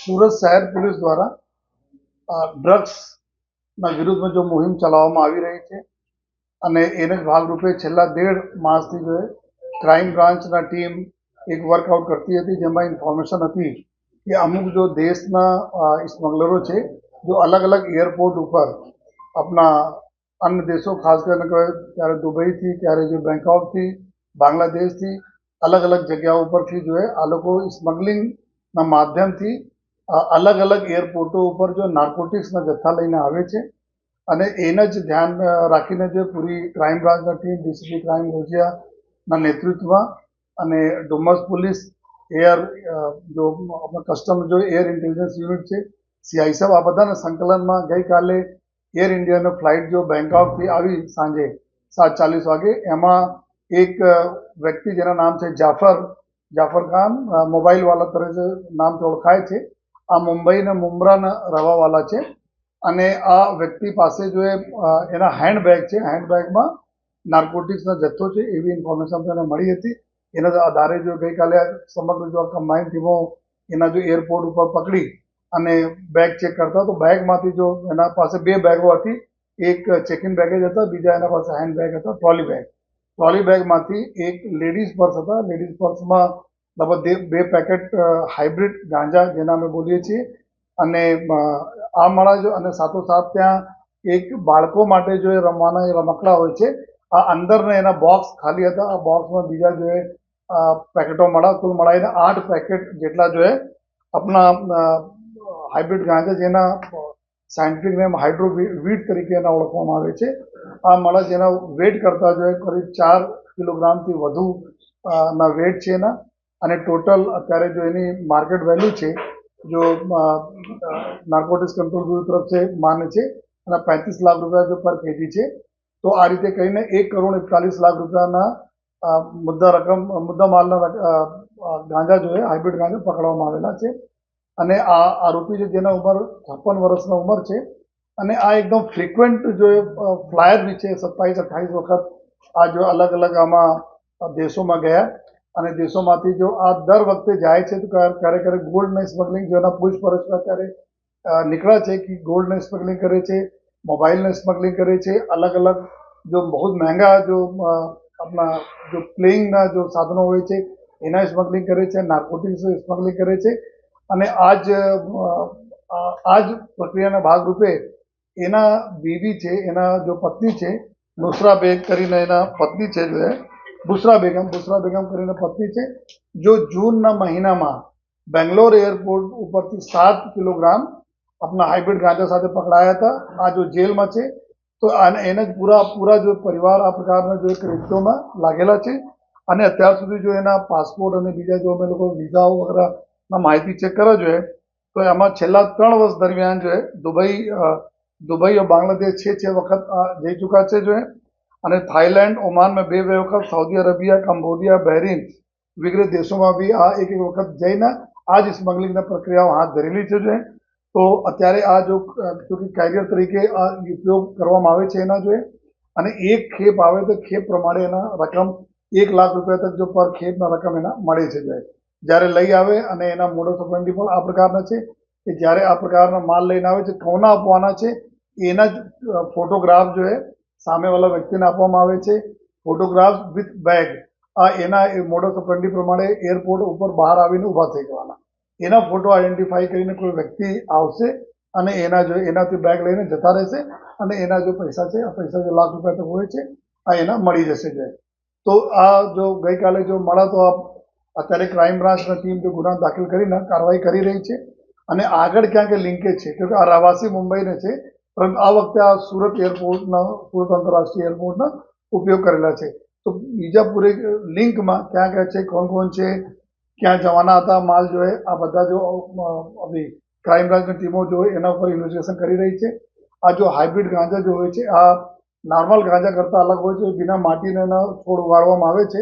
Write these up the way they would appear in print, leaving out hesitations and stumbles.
સુરત શહેર પોલીસ દ્વારા ડ્રગ્સના વિરુદ્ધમાં જો મુહિમ ચલાવવામાં આવી રહી છે અને એને જ ભાગરૂપે છેલ્લા 1.5 માસથી જો ક્રાઇમ બ્રાન્ચના ટીમ એક વર્કઆઉટ કરતી હતી, જેમાં ઇન્ફોર્મેશન હતી કે અમુક જો દેશના સ્મગલરો છે, જો અલગ અલગ એરપોર્ટ ઉપર આપણા અન્ય દેશો, ખાસ કરીને ક્યારે દુબઈથી, ક્યારે જો બેંકોકથી, બાંગ્લાદેશથી, અલગ અલગ જગ્યાઓ ઉપરથી જો આ લોકો સ્મગલિંગના માધ્યમથી અલગ અલગ એરપોર્ટો ઉપર જો નાર્કોટિક્સના જથ્થા લઈને આવે છે અને એને જ ધ્યાન રાખીને જે પૂરી ક્રાઇમ બ્રાન્ચના ટીમ ડીસીપી ક્રાઇમ રોજિયાના નેતૃત્વમાં અને ડુમસ પોલીસ એર જો કસ્ટમ જો એર ઇન્ટેલિજન્સ યુનિટ છે, સીઆઈએસએફ, આ બધાના સંકલનમાં ગઈકાલે એર ઇન્ડિયાનો ફ્લાઇટ જો બેંકોકથી આવી સાંજે 7:40 વાગે, એમાં એક વ્યક્તિ જેના નામ છે જાફર ખાન, મોબાઈલવાલા તરીકે નામથી ઓળખાય છે. આ મુંબઈના મુંબ્રાના રહેવાવાળા છે અને આ વ્યક્તિ પાસે જો એના હેન્ડબેગ છે, હેન્ડબેગમાં નાર્કોટિક્સનો જથ્થો છે એવી ઇન્ફોર્મેશન તેને મળી હતી. એના આધારે જો ગઈકાલે સમગ્ર જો કમ્બાઇન્ડ ટીમો એના જો એરપોર્ટ ઉપર પકડી અને બેગ ચેક કરતા, તો બેગમાંથી જો એના પાસે 2 બેગો હતી, એક ચેકિન બેગેજ હતા, બીજા એના પાસે હેન્ડબેગ હતા, ટ્રોલી બેગમાંથી એક લેડીઝ પર્સ હતા. લેડીઝ પર્સમાં લગભગ 2 પેકેટ હાઇબ્રિડ ગાંજા, જેના અમે બોલીએ છીએ, અને આ મળા જો, અને સાથોસાથ ત્યાં એક બાળકો માટે જો રમવાના રમકડા હોય છે, આ અંદરના એના બોક્સ ખાલી હતા. આ બોક્સમાં બીજા જો પેકેટો મળા, કુલ મળાઈને 8 પેકેટ જેટલા જો આપણા હાઇબ્રિડ ગાંજા, જેના સાયન્ટિફિક નેમ હાઇડ્રોવીટ તરીકે એના ઓળખવામાં આવે છે, આ મળા જેના વેટ કરતા જો કરીબ 4 કિલોગ્રામથી વધુ ના વેટ છે એના, અને ટોટલ અત્યારે જો એની માર્કેટ વેલ્યુ છે જો નાર્કોટિક્સ કંટ્રોલ બ્યુરો તરફ છે માને છે અને 35 લાખ રૂપિયા જો પર કેજી છે. તો આ રીતે કહીને 1,41 લાખ રૂપિયાના મુદ્દા માલના ગાંજા જો હાઇબ્રિડ ગાંજા પકડવામાં આવેલા છે. અને આ આરોપી છે જેના ઉંમર 56 વર્ષના ઉંમર છે, અને આ એકદમ ફ્રિકવન્ટ જો ફ્લાયર બી છે. 27-28 વખત આ જો અલગ અલગ આમાં દેશોમાં ગયા, અને દેશોમાંથી જો આ દર વખતે જાય છે તો ક્યારેક ગોલ્ડની સ્મગલિંગ, જેના પૂછપરછમાં અત્યારે નીકળ્યા છે કે ગોલ્ડની સ્મગલિંગ કરે છે, મોબાઈલની સ્મગલિંગ કરે છે, અલગ અલગ જો બહુ મહેંગા જો આપણા જો પ્લેઇંગના જો સાધનો હોય છે એના સ્મગલિંગ કરે છે, નાર્કોટિક્સ સ્મગલિંગ કરે છે. અને આ જ પ્રક્રિયાના ભાગરૂપે એના બીવી છે, એના જો પત્ની છે, નુસરા બેગ કરીને એના પત્ની છે, જો બુશરા બેગમ કરીને પત્ની છે, જો જૂનના મહિનામાં બેંગ્લોર એરપોર્ટ ઉપરથી 7 કિલોગ્રામ આપણા હાઇબ્રિડ ગાંજા સાથે પકડાયા હતા. આ જો જેલમાં છે, તો એને જ પૂરા જો પરિવાર આ પ્રકારના જો કૃત્યોમાં લાગેલા છે. અને અત્યાર સુધી જો એના પાસપોર્ટ અને બીજા જો અમે લોકો વિઝાઓ વગેરેના માહિતી ચેક કરવા જોઈએ, તો એમાં છેલ્લા 3 વર્ષ દરમિયાન જો દુબઈ और बांग्लादेश 6 वक्त જઈ ચૂક્યા છે જો, અને થાઈલેન્ડ, ઓમાનમાં 2 વખત, સાઉદી અરેબિયા, કંબોડિયા, બહેરીન વગેરે દેશોમાં બી આ એક વખત જઈને આ જ સ્મગલિંગના પ્રક્રિયાઓ હાથ ધરેલી છે જો. તો અત્યારે આ જો કેરિયર તરીકે આ ઉપયોગ કરવામાં આવે છે એના જોઈએ, અને એક ખેપ આવે તો ખેપ પ્રમાણે એના રકમ 1 લાખ રૂપિયા તક જો પર ખેપના રકમ એના મળે છે જો. જ્યારે લઈ આવે, અને એના મોડસ ઓપરેન્ડી પણ આ પ્રકારના છે કે જ્યારે આ પ્રકારના માલ લઈને આવે છે, કોના આપવાના છે એના જ ફોટોગ્રાફ જો સામેવાળા વ્યક્તિને આપવામાં આવે છે, ફોટોગ્રાફ વિથ બેગ. આ એના મોડસ ઓપરેન્ડી પ્રમાણે એરપોર્ટ ઉપર બહાર આવીને ઊભા થઈ જવાના, એના ફોટો આઈડેન્ટિફાઈ કરીને કોઈ વ્યક્તિ આવશે અને એનાથી બેગ લઈને જતા રહેશે, અને એના જો પૈસા છે, આ પૈસા જો લાખ રૂપિયા તક હોય છે, આ એના મળી જશે જો. તો આ જો ગઈકાલે જો મળા, તો અત્યારે ક્રાઇમ બ્રાન્ચની ટીમ જો ગુના દાખલ કરીને કાર્યવાહી કરી રહી છે, અને આગળ ક્યાંક લિંકેજ છે, કેમકે આ રહેવાસી મુંબઈને છે, પરંતુ આ વખતે આ સુરત આંતરરાષ્ટ્રીય એરપોર્ટનો ઉપયોગ કરેલા છે. તો બીજા પૂરે લિંકમાં ક્યાં ક્યાં છે, કોણ છે, ક્યાં જવાના હતા માલ જો આ બધા જો ક્રાઇમ બ્રાન્ચની ટીમો જો એના ઉપર ઇન્વેસ્ટિગેશન કરી રહી છે. આ જો હાઇબ્રિડ ગાંજા જો હોય છે, આ નોર્મલ ગાંજા કરતાં અલગ હોય છે. बिना માટીને એના છોડ ઉગાડવામાં આવે છે,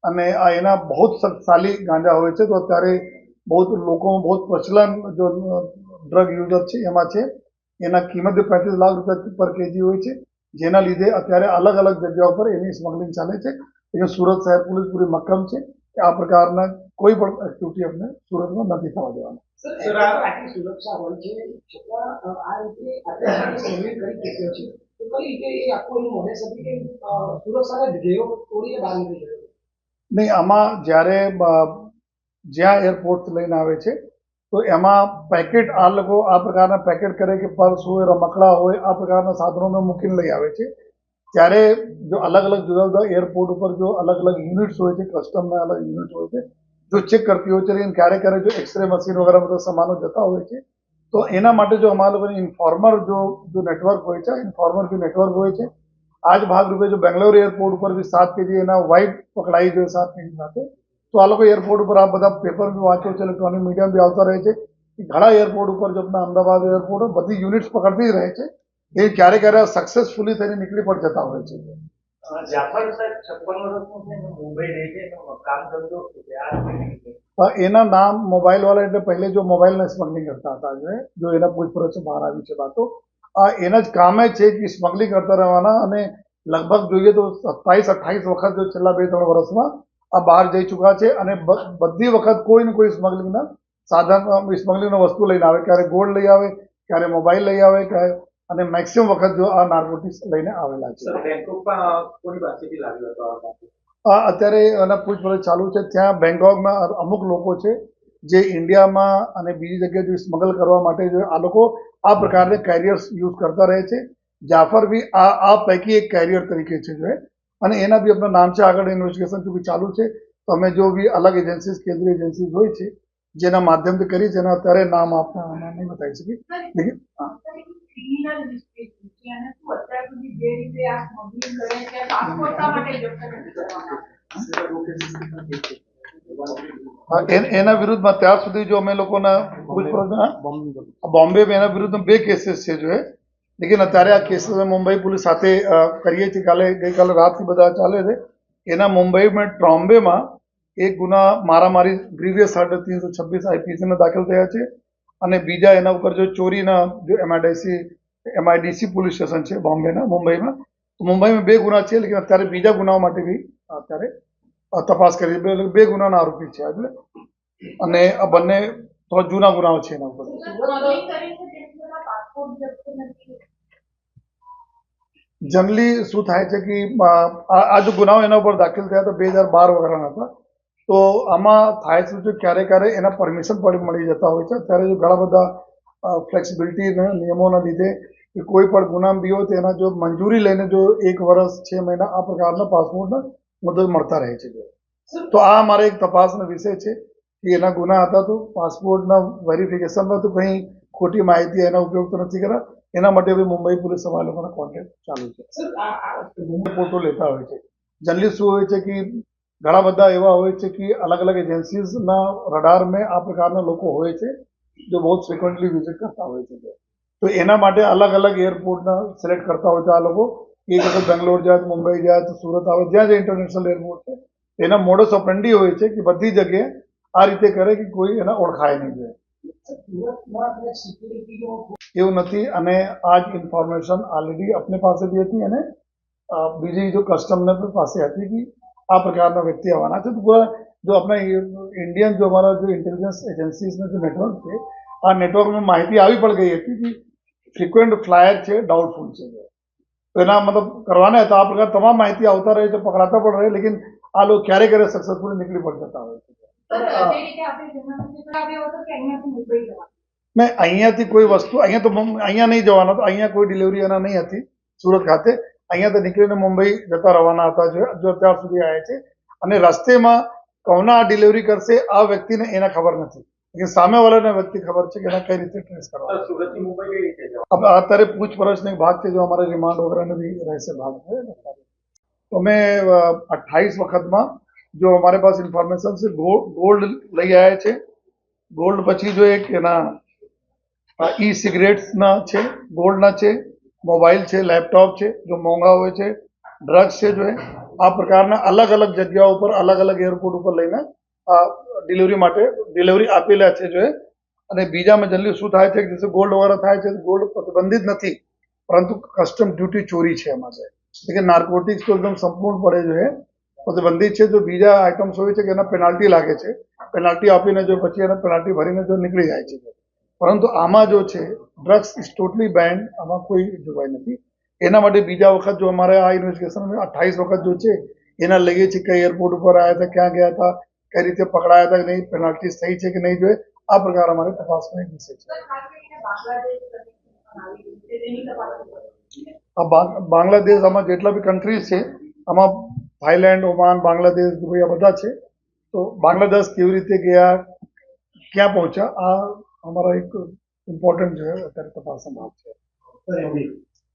અને આ એના બહુ શક્તિશાળી ગાંજા હોય છે. તો અત્યારે લોકોમાં બહુ પ્રચલન જો ડ્રગ યુઝર છે એમાં છે. એના કિંમત 35 લાખ રૂપિયા પર કેજી હોય છે, જેના લીધે અત્યારે અલગ અલગ જગ્યાઓ પર એની સ્મગલિંગ ચાલે છે. એ સુરત શહેર પોલીસ પૂરી મક્કમ છે કે આ પ્રકારના કોઈ પણ એક્ટિવિટી અમને સુરતમાં નથી થવા દેવાના. સર આટલી સુરક્ષા હોય છે છતાં આ રીતે આટલી સ્મગલિંગ કરી ચૂક્યો છે તો કઈ રીતે એ આખું એનું મોડેસ હતી કે સુરક્ષાને ઘેરો તોડીને બહાર નીકળી ગયો? નહીં, આમાં જ્યારે જ્યાં એરપોર્ટ લઈને આવે છે તો એમાં પેકેટ આ લોકો આ પ્રકારના પેકેટ કરે કે પર્સ હોય, રમકડા હોય, આ પ્રકારના સાધનોમાં મૂકીને લઈ આવે છે. ત્યારે જો અલગ અલગ જુદા જુદા એરપોર્ટ ઉપર જો અલગ અલગ યુનિટ્સ હોય છે, કસ્ટમના અલગ યુનિટ હોય છે, જો ચેક કરતી હોય છે, લેकिन ક્યારેક ક્યારેક જો એક્સરે મશીન વગેરે બધા સામાનો જતા હોય છે તો એના માટે જો અમારા લોકોની ઇન્ફોર્મર જો નેટવર્ક હોય છે, ઇન્ફોર્મર જો નેટવર્ક હોય છે, આ જ ભાગરૂપે જો બેંગ્લોર એરપોર્ટ ઉપર બી 7 kg એના વ્હાઇટ પકડાઈ ગયો 7 kg સાથે, તો આ લોકો એરપોર્ટ ઉપર આ બધા પેપર બી વાંચો છે, ઇલેક્ટ્રોનિક મીડિયા બી આવતા રહે છે કે ઘણા એરપોર્ટ ઉપર જો આપણા અમદાવાદ એરપોર્ટ બધી યુનિટ્સ પકડતી જ રહે છે, એ ક્યારેક ક્યારેક સક્સેસફુલી થઈને નીકળી પણ જતા હોય છે. જાફર સાહેબ 56 વર્ષનો છે, મુંબઈ રહે છે, એનો કામ ધંધો એના નામ મોબાઈલ વાળા એટલે પહેલે જો મોબાઈલને સ્મગલિંગ કરતા હતા જો એના પૂછપરછ બહાર આવી છે બાતો એના જ કામે છે કે સ્મગલિંગ કરતા રહેવાના, અને લગભગ જોઈએ તો 27-28 વખત જો છેલ્લા 2-3 વર્ષમાં આ બહાર જઈ ચૂક્યા છે, અને બધી વખત કોઈ ને કોઈ સ્મગલિંગના સાધન સ્મગલિંગના વસ્તુ લઈને આવે, ક્યારે ગોલ્ડ લઈ આવે, ક્યારે મોબાઈલ લઈ આવે, અને મેક્સિમમ વખત જો આ નાર્કોટિક્સ લઈને આવેલા છે. અત્યારે એના પૂછપરછ ચાલુ છે. ત્યાં બેંગકોકમાં અમુક લોકો છે જે ઇન્ડિયામાં અને બીજી જગ્યાએ જો સ્મગલ કરવા માટે જો આ લોકો આ પ્રકારના કેરિયર્સ યુઝ કરતા રહે છે. જાફર બી આ પૈકી એક કેરિયર તરીકે છે જો, અને એના બી આપણા નામ છે. આગળ ઇન્વેસ્ટિગેશન ચૂંકી ચાલુ છે, તો અમે જો બી અલગ એજન્સીસ, કેન્દ્રીય એજન્સીસ હોય છે જેના માધ્યમથી કરી છે, એના અત્યારે નામ આપણા નહીં બતાવી શકીએ, લેકિન એના વિરુદ્ધમાં ત્યાર સુધી જો અમે લોકોના બોમ્બે એના વિરુદ્ધમાં 2 કેસીસ છે જો, લેકિન અત્યારે આ કેસીસ મુંબઈ પોલીસ સાથે કરીએ છીએ. ગઈકાલે રાતથી બધા ચાલે છે. એના મુંબઈમાં ટ્રોમ્બેમાં એક ગુના મારામારી ગ્રીવિયસ હેઠળ 326 IPC દાખલ થયા છે, અને બીજા એના ઉપર જો ચોરીના જો MIDC પોલીસ સ્ટેશન છે બોમ્બેના મુંબઈમાં 2 ગુના છે, લેકિન અત્યારે બીજા ગુનાઓ માટે બી અત્યારે તપાસ કરી 2 ગુનાના આરોપી છે એટલે, અને આ બંને થોડા જૂના ગુનાઓ છે એના ઉપર. જનરલી શું થાય છે કે આ જો ગુનાઓ એના ઉપર દાખલ થયા તો 2012 વગેરેના હતા, તો આમાં થાય છે જો ક્યારેક ક્યારેક એના પરમિશન પણ મળી જતા હોય છે. અત્યારે જો ઘણા બધા ફ્લેક્સિબિલિટીના નિયમોના લીધે કે કોઈ પણ ગુનામ બી હોય તો એના જો મંજૂરી લઈને જો 1 વર્ષ 6 મહિના આ પ્રકારના પાસપોર્ટના મુદત મળતા રહે છે. તો આ અમારે એક તપાસનો વિષય છે કે એના ગુના હતા તો પાસપોર્ટના વેરિફિકેશનમાં તો કંઈ ખોટી માહિતી એના ઉપયોગ તો નથી કર્યા, એના માટે બી મુંબઈ પોલીસ અમારા લોકોના કોન્ટેક્ટ ચાલુ છે. ફોટો લેતા હોય છે. જનરલી શું હોય છે કે ઘણા બધા એવા હોય છે કે અલગ અલગ એજન્સીઝના રડાર મેં આ પ્રકારના લોકો હોય છે જો બહુ ફ્રિકવન્ટલી વિઝિટ કરતા હોય છે, તો એના માટે અલગ અલગ એરપોર્ટના સિલેક્ટ કરતા હોય છે આ લોકો. એક વખત બેંગ્લોર જાય, મુંબઈ જાય, તો સુરત આવે, જ્યાં ઇન્ટરનેશનલ એરપોર્ટ છે એના મોડસ ઓપરેન્ડી હોય છે કે બધી જગ્યાએ આ રીતે કરે કે કોઈ એના ઓળખાય નહીં જાય, એવું નથી. અને આ જ ઇન્ફોર્મેશન ઓલરેડી अपने પાસે બી હતી અને બીજી જો કસ્ટમને પાસે હતી કે આ પ્રકારના વ્યક્તિ આવવાના છે. તો પૂરા જો આપણા ઇન્ડિયન જો અમારા જો ઇન્ટેલિજન્સ એજન્સીસનો જો નેટવર્ક છે, આ નેટવર્કમાં માહિતી આવી પણ ગઈ હતી કે ફ્રિક્વન્ટ ફ્લાયર છે, ડાઉટફુલ છે, તો એના મતલબ કરવાના હતા. આ પ્રકાર તમામ માહિતી આવતા રહે છે, પકડાતા પણ રહે, લેકિન આ લોકો ક્યારેક ક્યારેક સક્સેસફુલી નીકળી પણ જતા હોય છે. નહીં, અહીંયાથી કોઈ વસ્તુ અહીંયા નહીં જવાનો હતો, અહીંયા કોઈ ડિલિવરી એના નહીં હતી સુરત ખાતે. અહીંયાથી નીકળીને મુંબઈ જતા રવાના હતા જો અત્યાર સુધી આવ્યા છે, અને રસ્તેમાં કોના આ ડિલિવરી કરશે આ વ્યક્તિને એના ખબર નથી, લેકિન સામેવાળાને વ્યક્તિ ખબર છે કે એના કઈ રીતે ટ્રેસ કરવા. અત્યારે પૂછપરછનો ભાગ છે જો અમારે રિમાન્ડ વગેરેનો બી રહેશે ભાગ છે. તો અમે 28 વખતમાં જો અમારે પાસે ઇન્ફોર્મેશન છે ગોલ્ડ લઈ આવ્યા છે. ગોલ્ડ પછી જો એક એના સિગરેટ્સના છે, ગોલ્ડના છે, મોબાઈલ છે, લેપટોપ છે જો મોંઘા હોય છે, ડ્રગ્સ છે જો આ પ્રકારના અલગ અલગ જગ્યાઓ ઉપર અલગ અલગ એરપોર્ટ ઉપર લઈને ડિલિવરી આપેલા છે જો. અને બીજામાં જનરલી શું થાય છે કે ગોલ્ડ વગેરે થાય છે, ગોલ્ડ પ્રતિબંધિત નથી, પરંતુ કસ્ટમ ડ્યુટી ચોરી છે એમાં છે, એટલે કે નાર્કોટિક્સ તો એકદમ સંપૂર્ણ પડે જો પ્રતિબંધિત છે. જો બીજા આઇટમ્સ હોય છે કે એના પેનાલ્ટી લાગે છે, પેનાલ્ટી આપીને જો પછી એને પેનાલ્ટી ભરીને જો નીકળી જાય છે. પરંતુ આમાં જો છે ડ્રગ્સ ઇઝ ટોટલી બેન્ડ, આમાં કોઈ જોગવાઈ નથી. એના માટે બીજા વખત જો અમારે આ ઇન્વેસ્ટિગેશન 28 વખત જો છે એના લઈએ છીએ, કઈ એરપોર્ટ ઉપર આવ્યા હતા, ક્યાં ગયા હતા, કઈ રીતે પકડાયા હતા કે નહીં, પેનાલ્ટી સહી છે કે નહીં જોઈએ, આ પ્રકાર અમારે તપાસનો એક વિષય છે. બાંગ્લાદેશ આમાં જેટલા બી કન્ટ્રીઝ છે આમાં થાઈલેન્ડ, ઓમાન, બાંગ્લાદેશ, દુબઈ આ બધા છે. તો બાંગ્લાદેશ કેવી રીતે ગયા, ક્યાં પહોંચ્યા, આ અમારા એક ઇમ્પોર્ટન્ટ છે અત્યારે તપાસનો ભાગ છે.